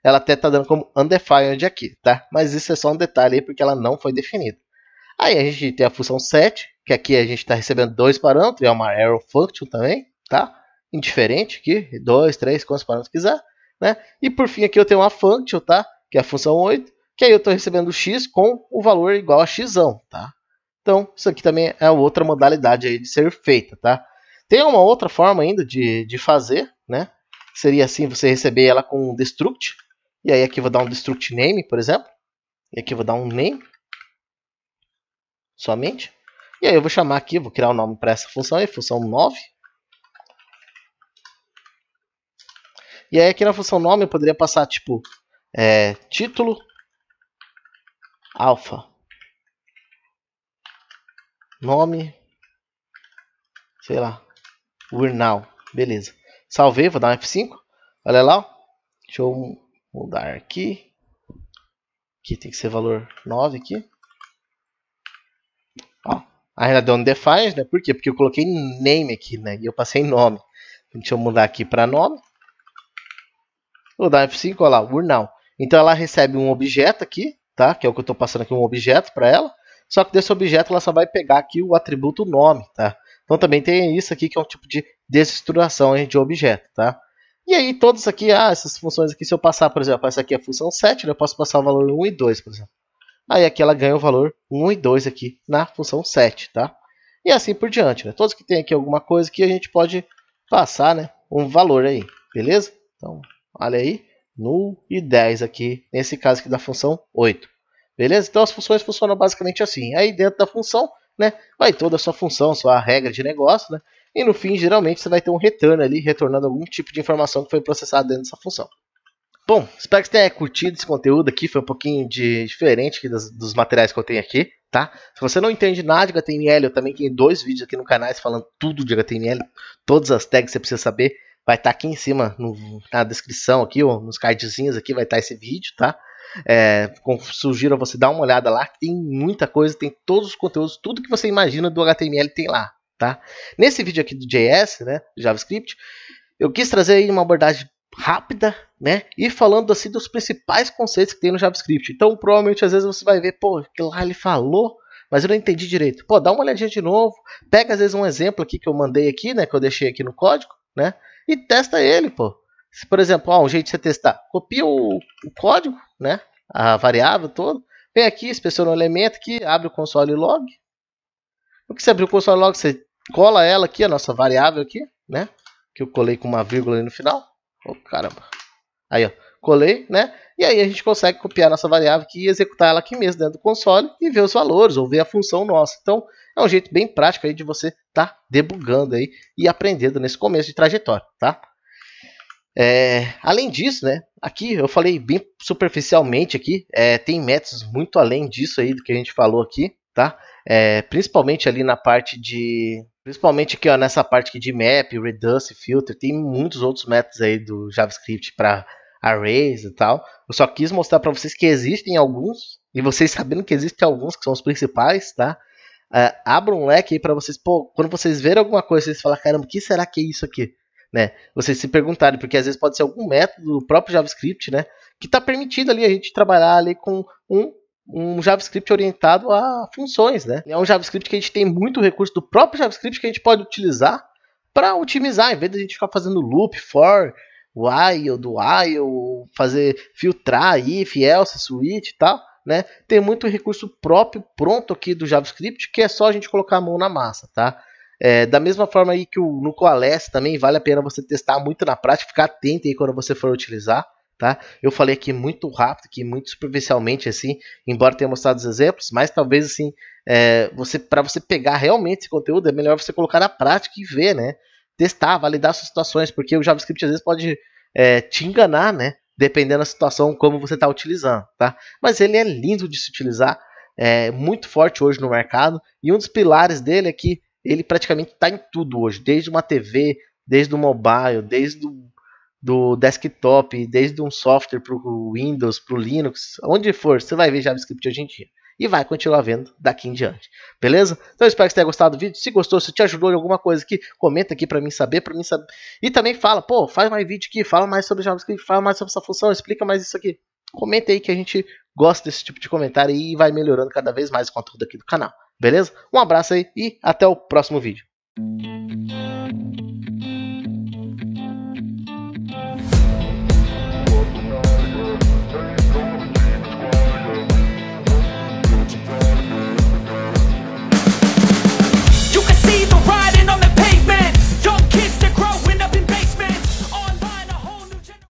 ela até está dando como undefined aqui, tá? Mas isso é só um detalhe aí, porque ela não foi definida. Aí a gente tem a função 7, que aqui a gente está recebendo dois parâmetros, é uma arrow function também, tá? Indiferente aqui, 2, 3, quantos parâmetros quiser, né? E por fim aqui eu tenho uma function, tá? Que é a função 8, que aí eu estou recebendo x com o valor igual a x, tá? Então isso aqui também é outra modalidade aí de ser feita, tá? Tem uma outra forma ainda de fazer, né? Seria assim, você receber ela com um destruct. E aí aqui eu vou dar um destruct name, por exemplo. E aqui eu vou dar um name. Somente. E aí eu vou chamar aqui, vou criar um nome para essa função aí, função 9. E aí aqui na função nome eu poderia passar tipo título alpha. Nome, sei lá, Now, beleza. Salvei, vou dar um F5. Olha lá, deixa eu mudar aqui. Aqui tem que ser valor 9 aqui. Ó, a realidade undefined, né? Por quê? Porque eu coloquei name aqui, né? E eu passei nome. Deixa eu mudar aqui para nome. Vou dar um F5, olha lá, Now. Então ela recebe um objeto aqui, tá? Que é o que eu estou passando aqui, um objeto para ela. Só que desse objeto ela só vai pegar aqui o atributo nome, tá? Então também tem isso aqui que é um tipo de desestruturação de objeto, tá? E aí todos aqui, essas funções aqui, se eu passar, por exemplo, essa aqui é a função 7, eu posso passar o valor 1 e 2, por exemplo. Aí aqui ela ganha o valor 1 e 2 aqui na função 7, tá? E assim por diante, né? Todos que tem aqui alguma coisa que a gente pode passar, né, um valor aí, beleza? Então, olha aí, null e 10 aqui, nesse caso aqui da função 8. Beleza? Então as funções funcionam basicamente assim. Aí dentro da função, né, vai toda a sua função, sua regra de negócio, né? E no fim, geralmente, você vai ter um return ali, retornando algum tipo de informação que foi processada dentro dessa função. Bom, espero que você tenha curtido esse conteúdo aqui, foi um pouquinho diferente aqui dos materiais que eu tenho aqui, tá? Se você não entende nada de HTML, eu também tenho 2 vídeos aqui no canal falando tudo de HTML, todas as tags que você precisa saber, vai estar aqui em cima, na descrição aqui, ou nos cardzinhos aqui, vai estar esse vídeo, tá? Sugiro a você dar uma olhada lá, que tem muita coisa, tem todos os conteúdos, tudo que você imagina do HTML tem lá, tá? Nesse vídeo aqui do JS, né, do JavaScript, eu quis trazer aí uma abordagem rápida, né, e falando assim dos principais conceitos que tem no JavaScript. Então, provavelmente, às vezes você vai ver, pô, que lá ele falou, mas eu não entendi direito. Pô, dá uma olhadinha de novo, pega às vezes um exemplo aqui que eu mandei aqui, né, que eu deixei aqui no código, né, e testa ele, pô. Se, por exemplo, um jeito de você testar, copia o código, né, a variável toda, vem aqui, inspeciona o elemento aqui, abre o console log. O que você abrir o console log, você cola ela aqui, a nossa variável aqui, né, que eu colei com uma vírgula ali no final. Oh, caramba. Aí, ó, colei, né? E aí a gente consegue copiar a nossa variável aqui e executar ela aqui mesmo dentro do console e ver os valores ou ver a função nossa. Então, é um jeito bem prático aí de você estar debugando aí e aprendendo nesse começo de trajetória, tá? Além disso, né? Aqui eu falei bem superficialmente aqui, tem métodos muito além disso aí do que a gente falou aqui, tá? Principalmente ali na parte de... Principalmente aqui, ó, nessa parte aqui de map, reduce, filter, tem muitos outros métodos aí do JavaScript para arrays e tal. Eu só quis mostrar para vocês que existem alguns, e vocês sabendo que existem alguns que são os principais, tá? Abra um leque aí para vocês, pô, quando vocês verem alguma coisa, vocês falam, caramba, o que será que é isso aqui? Né? Vocês se perguntarem, porque às vezes pode ser algum método do próprio JavaScript, né? Que está permitido ali a gente trabalhar ali com um JavaScript orientado a funções, né? É um JavaScript que a gente tem muito recurso do próprio JavaScript que a gente pode utilizar para otimizar, em vez de a gente ficar fazendo loop, for, while, do while, fazer filtrar, if, else, switch e tal, né? Tem muito recurso próprio pronto aqui do JavaScript que é só a gente colocar a mão na massa, tá? Da mesma forma aí que no Coalesce também vale a pena você testar muito na prática, ficar atento aí quando você for utilizar. Tá? Eu falei aqui muito rápido, aqui muito superficialmente, assim, embora tenha mostrado os exemplos, mas talvez assim para você pegar realmente esse conteúdo, é melhor você colocar na prática e ver, né? Testar, validar suas situações, porque o JavaScript às vezes pode te enganar, né? Dependendo da situação como você está utilizando, tá? Mas ele é lindo de se utilizar, é muito forte hoje no mercado, e um dos pilares dele é que ele praticamente está em tudo hoje, desde uma TV, desde o mobile, desde do desktop, desde um software para o Windows, para o Linux, onde for, você vai ver JavaScript hoje em dia. E vai continuar vendo daqui em diante. Beleza? Então eu espero que você tenha gostado do vídeo. Se gostou, se te ajudou em alguma coisa aqui, comenta aqui para mim saber, E também fala, pô, faz mais vídeo aqui, fala mais sobre JavaScript, fala mais sobre essa função, explica mais isso aqui. Comenta aí que a gente gosta desse tipo de comentário e vai melhorando cada vez mais o conteúdo aqui do canal. Beleza? Um abraço aí e até o próximo vídeo.